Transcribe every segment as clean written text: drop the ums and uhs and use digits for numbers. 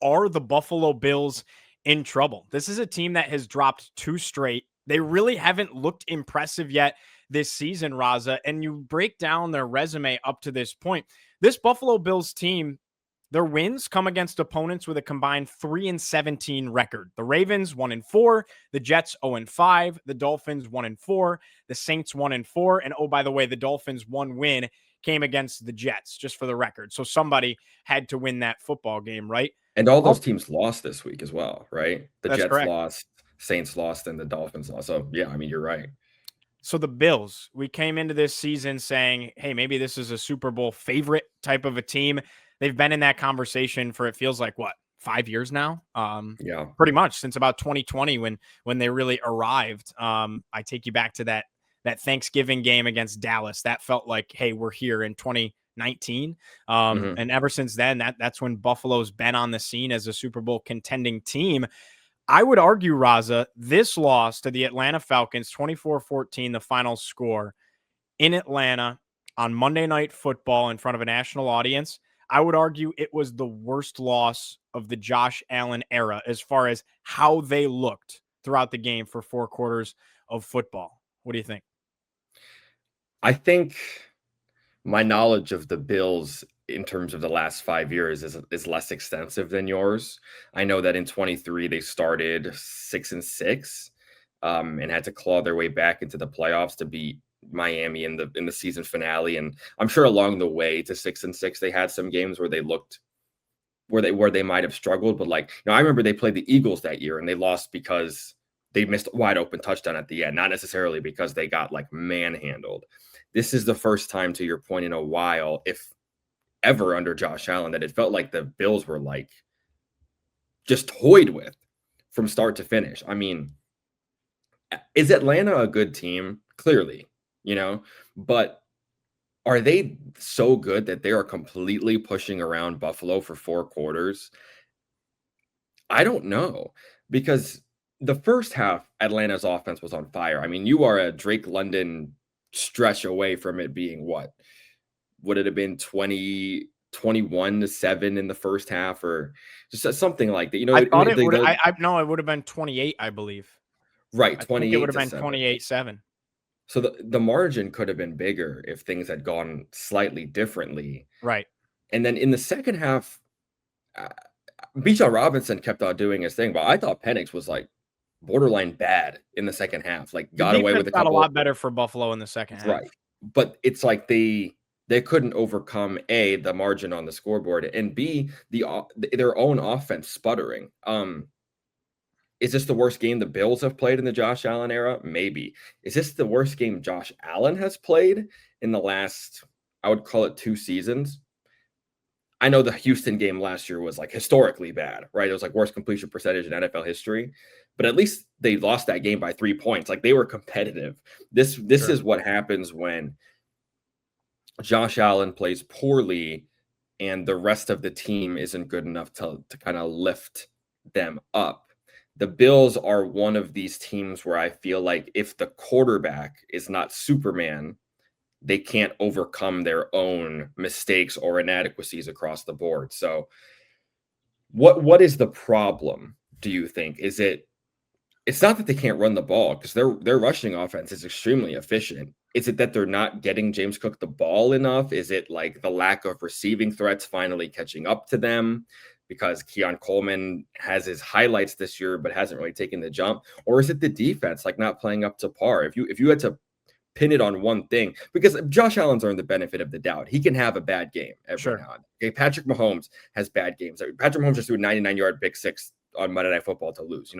are the Buffalo Bills in trouble? This is a team that has dropped 2 straight. They really haven't looked impressive yet this season, Raza. And you break down their resume up to this point. This Buffalo Bills team, their wins come against opponents with a combined 3-17 record. The Ravens 1-4, the Jets 0-5, the Dolphins 1-4, the Saints 1-4, and oh, by the way, the Dolphins' one win came against the Jets, just for the record. So somebody had to win that football game, right? And all those teams lost this week as well, right? The That's Jets correct. lost, Saints lost, and the Dolphins lost. So, yeah, I mean, you're right. So the Bills, we came into this season saying, hey, maybe this is a Super Bowl favorite type of a team. They've been in that conversation for, it feels like, what, 5 years now? Yeah. Pretty much since about 2020 when they really arrived. I take you back to that Thanksgiving game against Dallas. That felt like, hey, we're here in 2019. And ever since then, that's when Buffalo's been on the scene as a Super Bowl contending team. I would argue, Raza, this loss to the Atlanta Falcons, 24-14, the final score in Atlanta on Monday Night Football in front of a national audience, I would argue it was the worst loss of the Josh Allen era as far as how they looked throughout the game for 4 quarters of football. What do you think? I think my knowledge of the Bills in terms of the last 5 years is less extensive than yours. I know that in 23 they started 6-6, and had to claw their way back into the playoffs to beat Miami in the season finale. And I'm sure along the way to 6-6, they had some games where they looked where they might have struggled. But I remember they played the Eagles that year and they lost because they missed a wide open touchdown at the end, not necessarily because they got manhandled. This is the first time, to your point, in a while, if ever under Josh Allen, that it felt like the Bills were just toyed with from start to finish. I mean, is Atlanta a good team? Clearly, but are they so good that they are completely pushing around Buffalo for 4 quarters? I don't know, because the first half, Atlanta's offense was on fire. I mean, you are a Drake London stretch away from it being what? Would it have been 21-7 in the first half, or just something like that? I thought it would. No, it would have been 28, I believe. Right, I think it would have been 28-7. 28-7. So the margin could have been bigger if things had gone slightly differently. Right. And then in the second half, Bijan Robinson kept on doing his thing, but I thought Penix was borderline bad in the second half. Got away with a got couple. A lot better for Buffalo in the second half. Right. But it's they couldn't overcome A, the margin on the scoreboard, and B, their own offense sputtering. Is this the worst game the Bills have played in the Josh Allen era? Maybe. Is this the worst game Josh Allen has played in the last, I would call it, 2 seasons? I know the Houston game last year was historically bad, right? It was worst completion percentage in NFL history, but at least they lost that game by 3 points. They were competitive. This Sure. is what happens when Josh Allen plays poorly and the rest of the team isn't good enough to kind of lift them up. The Bills are one of these teams where I feel like if the quarterback is not Superman, they can't overcome their own mistakes or inadequacies across the board. So what is the problem, do you think? It's not that they can't run the ball, because their rushing offense is extremely efficient. Is it that they're not getting James Cook the ball enough? Is it the lack of receiving threats finally catching up to them because Keon Coleman has his highlights this year but hasn't really taken the jump? Or is it the defense not playing up to par? If you had to pin it on one thing, because Josh Allen's earned the benefit of the doubt. He can have a bad game every now and then. Okay, Patrick Mahomes has bad games. Patrick Mahomes just threw a 99-yard pick six on Monday Night Football to lose.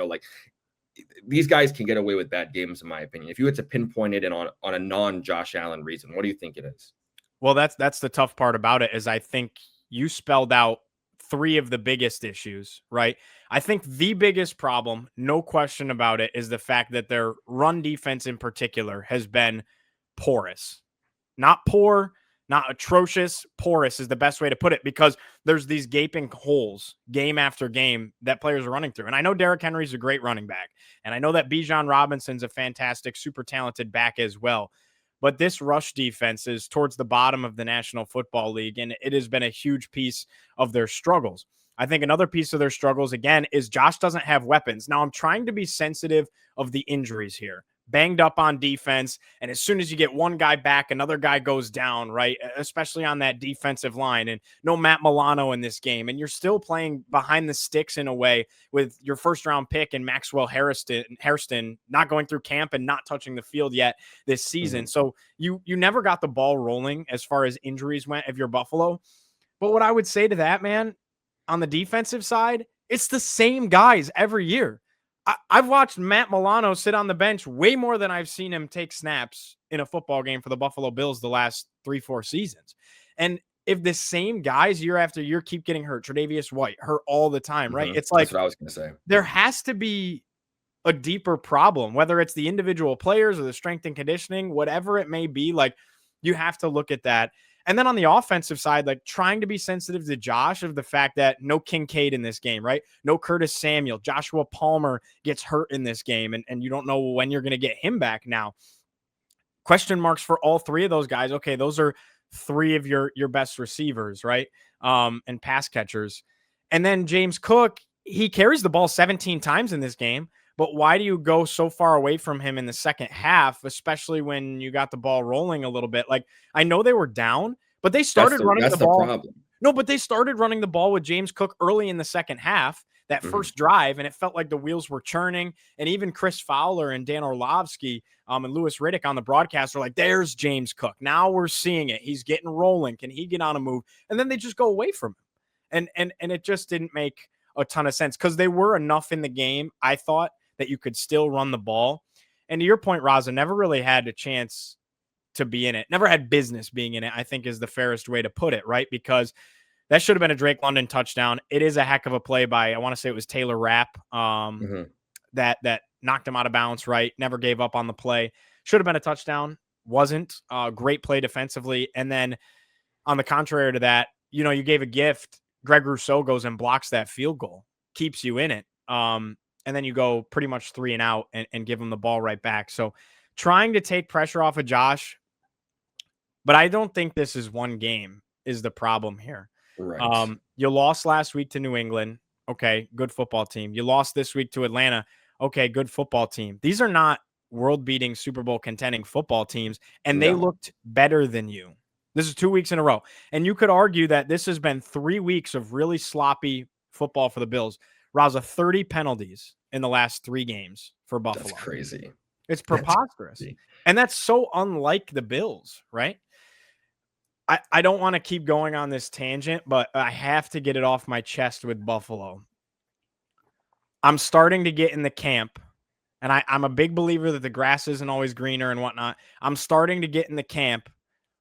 These guys can get away with bad games, in my opinion. If you had to pinpoint it on a non-Josh Allen reason, what do you think it is? Well, that's the tough part about it, is I think you spelled out 3 of the biggest issues, right? I think the biggest problem, no question about it, is the fact that their run defense in particular has been porous. Not poor, not atrocious. Porous is the best way to put it, because there's these gaping holes game after game that players are running through. And I know Derrick Henry's a great running back, and I know that Bijan Robinson's a fantastic, super talented back as well. But this rush defense is towards the bottom of the National Football League, and it has been a huge piece of their struggles. I think another piece of their struggles, again, is Josh doesn't have weapons. Now, I'm trying to be sensitive of the injuries here. Banged up on defense, and as soon as you get one guy back, another guy goes down, right? Especially on that defensive line. And no Matt Milano in this game, and you're still playing behind the sticks in a way with your first round pick and Maxwell Hairston not going through camp and not touching the field yet this season. So you never got the ball rolling as far as injuries went if you're Buffalo. But what I would say to that, man, on the defensive side, it's the same guys every year. I've watched Matt Milano sit on the bench way more than I've seen him take snaps in a football game for the Buffalo Bills the last 3-4 seasons. And if the same guys year after year keep getting hurt, Tre'Davious White hurt all the time, right? It's like, that's what I was going to say. There has to be a deeper problem, whether it's the individual players or the strength and conditioning, whatever it may be. Like, you have to look at that. And then on the offensive side, like trying to be sensitive to Josh of the fact that no Kincaid in this game, right? No Curtis Samuel. Joshua Palmer gets hurt in this game, and you don't know when you're going to get him back now. Question marks for all three of those guys. Okay, those are three of your best receivers, right? And pass catchers. And then James Cook, he carries the ball 17 times in this game. But why do you go so far away from him in the second half, especially when you got the ball rolling a little bit? Like, I know they were down, but they started running the ball. Problem. No, but they started running the ball with James Cook early in the second half, that first drive, and it felt like the wheels were churning. And even Chris Fowler and Dan Orlovsky and Louis Riddick on the broadcast were like, there's James Cook. Now we're seeing it. He's getting rolling. Can he get on a move? And then they just go away from him. And it just didn't make a ton of sense because they were enough in the game, I thought, that you could still run the ball. And to your point, Raza, never really had a chance to be in it. Never had business being in it, I think is the fairest way to put it, right? Because that should have been a Drake London touchdown. It is a heck of a play by, I want to say it was Taylor Rapp, that knocked him out of bounds, right? Never gave up on the play. Should have been a touchdown. Wasn't. Great play defensively. And then on the contrary to that, you gave a gift. Greg Rousseau goes and blocks that field goal, keeps you in it. And then you go pretty much 3 and out and give him the ball right back. So trying to take pressure off of Josh, but I don't think this is one game is the problem here. Right. You lost last week to New England. Okay, good football team. You lost this week to Atlanta. Okay, good football team. These are not world-beating Super Bowl contending football teams, and they looked better than you. This is 2 weeks in a row. And you could argue that this has been 3 weeks of really sloppy football for the Bills. Raza, 30 penalties in the last 3 games for Buffalo. That's crazy. It's preposterous. And that's so unlike the Bills, right? I don't want to keep going on this tangent, but I have to get it off my chest with Buffalo. I'm starting to get in the camp, and I'm a big believer that the grass isn't always greener and whatnot. I'm starting to get in the camp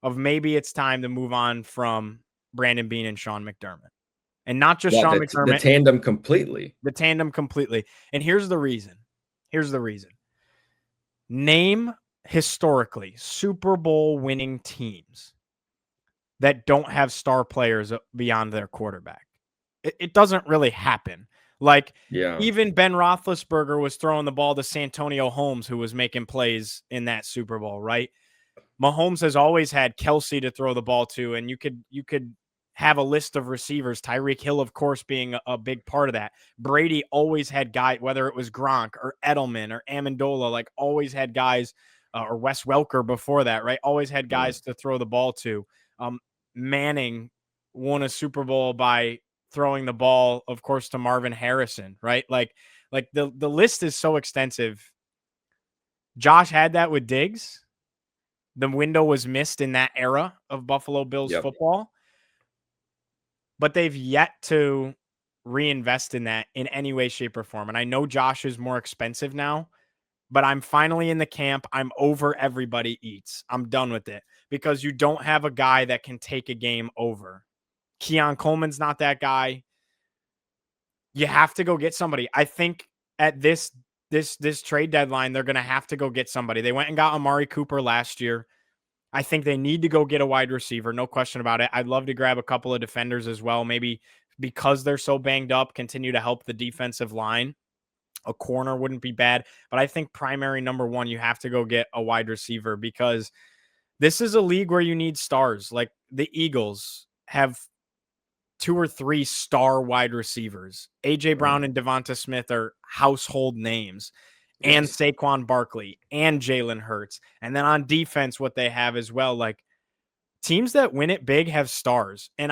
of maybe it's time to move on from Brandon Beane and Sean McDermott. And not just Sean McDermott. The tandem completely. The tandem completely. And here's the reason. Name historically Super Bowl winning teams that don't have star players beyond their quarterback. It doesn't really happen. Like, even Ben Roethlisberger was throwing the ball to Santonio Holmes, who was making plays in that Super Bowl, right? Mahomes has always had Kelsey to throw the ball to, and you could have a list of receivers, Tyreek Hill, of course, being a big part of that. Brady always had guys, whether it was Gronk or Edelman or Amendola, like always had guys, or Wes Welker before that, right? Always had guys to throw the ball to. Manning won a Super Bowl by throwing the ball, of course, to Marvin Harrison, right? Like the list is so extensive. Josh had that with Diggs. The window was missed in that era of Buffalo Bills football. But they've yet to reinvest in that in any way, shape, or form. And I know Josh is more expensive now, but I'm finally in the camp. I'm over everybody eats. I'm done with it because you don't have a guy that can take a game over. Keon Coleman's not that guy. You have to go get somebody. I think at this trade deadline, they're going to have to go get somebody. They went and got Amari Cooper last year. I think they need to go get a wide receiver. No question about it. I'd love to grab a couple of defenders as well. Maybe because they're so banged up, continue to help the defensive line. A corner wouldn't be bad. But I think primary number one, you have to go get a wide receiver because this is a league where you need stars. Like the Eagles have 2 or 3 star wide receivers. A.J. Brown and Devonta Smith are household names, and Yes. Saquon Barkley and Jalen Hurts. And then on defense, what they have as well, like teams that win it big have stars. And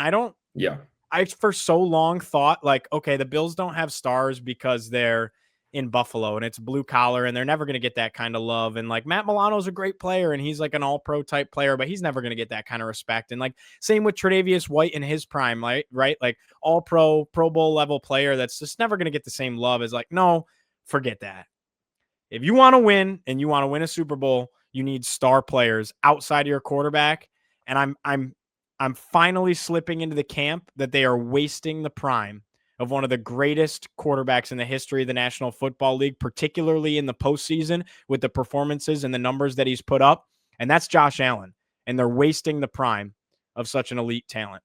Yeah. I for so long thought like, okay, the Bills don't have stars because they're in Buffalo and it's blue collar and they're never going to get that kind of love. And like Matt Milano's a great player and he's like an all pro type player, but he's never going to get that kind of respect. And like same with Tre'Davious White in his prime, right? Like all pro Bowl level player that's just never going to get the same love as like, no, forget that. If you want to win and you want to win a Super Bowl, you need star players outside of your quarterback. And I'm finally slipping into the camp that they are wasting the prime of one of the greatest quarterbacks in the history of the National Football League, particularly in the postseason with the performances and the numbers that he's put up. And that's Josh Allen. And they're wasting the prime of such an elite talent.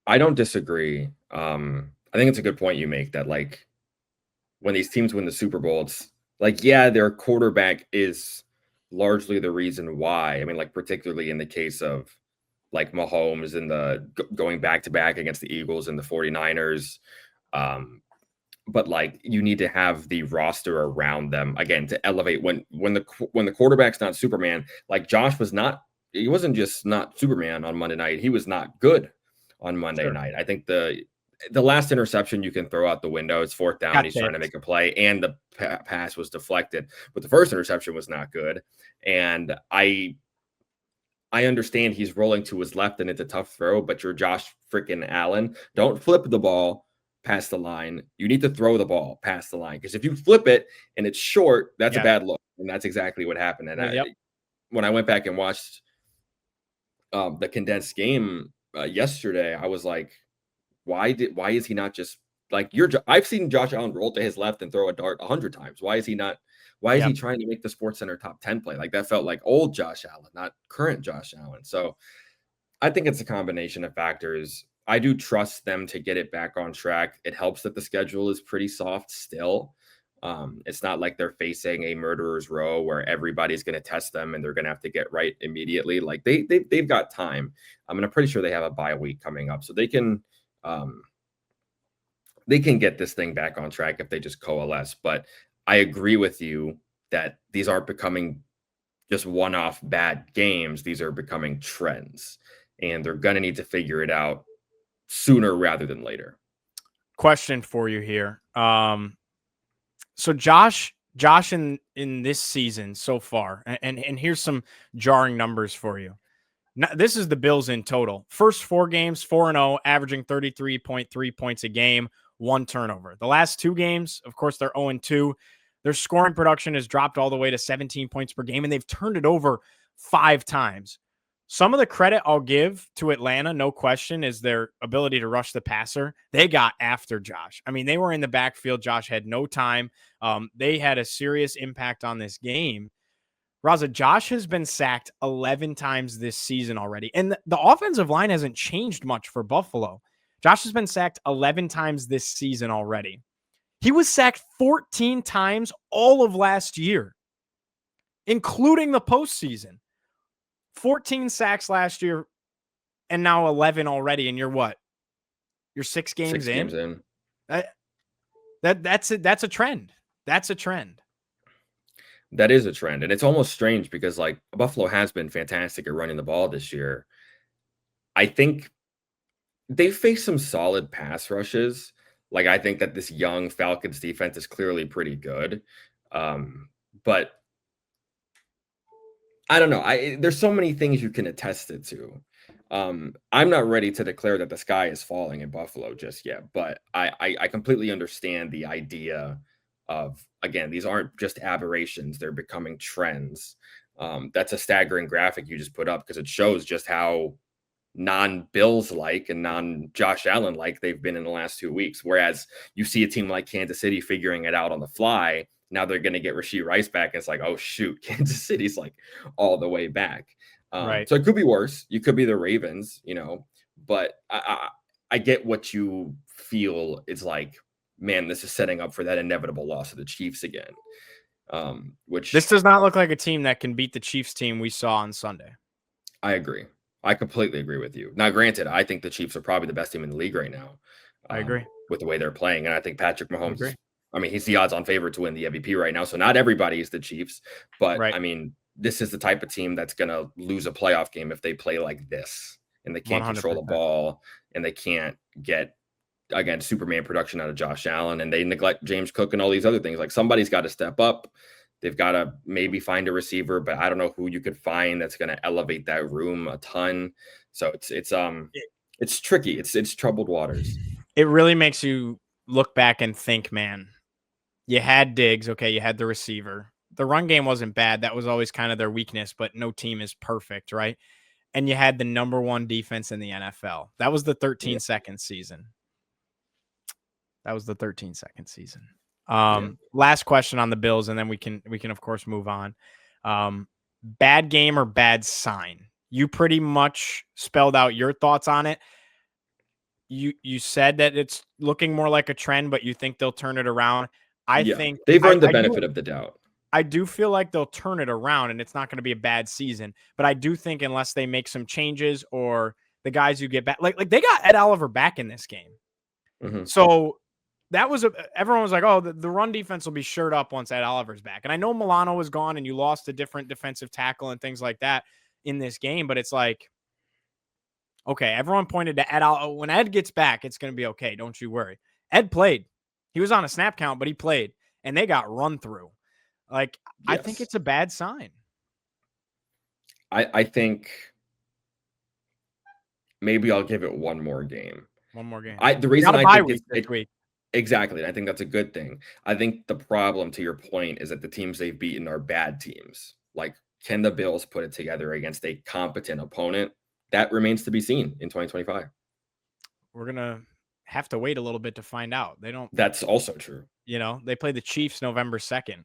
I don't disagree. I think it's a good point you make that like when these teams win the Super Bowl, it's like, yeah, their quarterback is largely the reason why. I mean, like, particularly in the case of like Mahomes and the going back to back against the Eagles and the 49ers. But like you need to have the roster around them again to elevate when the quarterback's not Superman. Like Josh was not, he wasn't just not Superman on Monday night. He was not good on Monday night. I think the last interception you can throw out the window. It's fourth down. He's trying to make a play, and the pass was deflected. But the first interception was not good. And I understand he's rolling to his left, and it's a tough throw. But you're Josh freaking Allen. Don't flip the ball past the line. You need to throw the ball past the line because if you flip it and it's short, that's a bad look, and that's exactly what happened. And when I went back and watched the condensed game yesterday, I was like, why is he not just like I've seen Josh Allen roll to his left and throw a dart 100 times. Why is he not? Why is he trying to make the Sports Center top 10 play? Like that felt like old Josh Allen, not current Josh Allen. So I think it's a combination of factors. I do trust them to get it back on track. It helps that the schedule is pretty soft still. It's not like they're facing a murderer's row where everybody's going to test them and they're going to have to get right immediately. Like they've got time. I'm pretty sure they have a bye week coming up, so they can get this thing back on track if they just coalesce. But I agree with you that these aren't becoming just one-off bad games. These are becoming trends, and they're going to need to figure it out sooner rather than later. Question for you here. So Josh in this season so far, and here's some jarring numbers for you. Now, this is the Bills in total. First 4 games, 4-0, averaging 33.3 points a game, 1 turnover. The last 2 games, of course, they're 0-2. Their scoring production has dropped all the way to 17 points per game, and they've turned it over 5 times. Some of the credit I'll give to Atlanta, no question, is their ability to rush the passer. They got after Josh. I mean, they were in the backfield. Josh had no time. They had a serious impact on this game. Raza, Josh has been sacked 11 times this season already. And the offensive line hasn't changed much for Buffalo. Josh has been sacked 11 times this season already. He was sacked 14 times all of last year, including the postseason. 14 sacks last year and now 11 already. And you're what? You're 6 games in? That's a trend. That's a trend. That is a trend. And it's almost strange because like Buffalo has been fantastic at running the ball this year. I think they faced some solid pass rushes. Like I think that this young Falcons defense is clearly pretty good. But I don't know. There's so many things you can attest it to. I'm not ready to declare that the sky is falling in Buffalo just yet, but I completely understand the idea of, again, these aren't just aberrations, they're becoming trends. That's a staggering graphic you just put up because it shows just how non-Bills like and non-Josh Allen like they've been in the last 2 weeks. Whereas you see a team like Kansas City figuring it out on the fly. Now they're going to get Rashee Rice back. And it's like, oh, shoot, Kansas City's like all the way back. Right. So it could be worse. You could be the Ravens, but I get what you feel is like, man, this is setting up for that inevitable loss of the Chiefs again. Which this does not look like a team that can beat the Chiefs team we saw on Sunday. I agree. I completely agree with you. Now, granted, I think the Chiefs are probably the best team in the league right now, I agree. with the way they're playing, and I think Patrick I Mahomes agree. is. I mean, he's the odds-on favorite to win the MVP right now. So not everybody is the Chiefs, but Right. I mean, this is the type of team that's going to lose a playoff game if they play like this, and they can't control the 100%. ball, and they can't get, again, Superman production out of Josh Allen, and they neglect James Cook and all these other things. Like, somebody's got to step up. They've got to maybe find a receiver, but I don't know who you could find that's going to elevate that room a ton. So it's tricky. It's troubled waters. It really makes you look back and think, man, you had Diggs. Okay, you had the receiver. The run game wasn't bad. That was always kind of their weakness, but no team is perfect, right? And you had the number one defense in the NFL. That was the 13-second season. That was the 13-second season. Last question on the Bills, and then we can of course move on. Bad game or bad sign? You pretty much spelled out your thoughts on it. You said that it's looking more like a trend, but you think they'll turn it around. I think they've earned the benefit of the doubt. I do feel like they'll turn it around, and it's not going to be a bad season. But I do think unless they make some changes or the guys who get back, like they got Ed Oliver back in this game, so that was everyone was like, oh, the run defense will be shored up once Ed Oliver's back. And I know Milano was gone, and you lost a different defensive tackle and things like that in this game, but it's like, okay, everyone pointed to Ed. When Ed gets back, it's going to be okay. Don't you worry. Ed played. He was on a snap count, but he played, and they got run through. Like, I think it's a bad sign. I think maybe I'll give it one more game. One more game. The reason I think this week. Exactly. I think that's a good thing. I think the problem, to your point, is that the teams they've beaten are bad teams. Like, can the Bills put it together against a competent opponent? That remains to be seen in 2025. We're going to have to wait a little bit to find out. They don't. That's also true. They play the Chiefs November 2nd.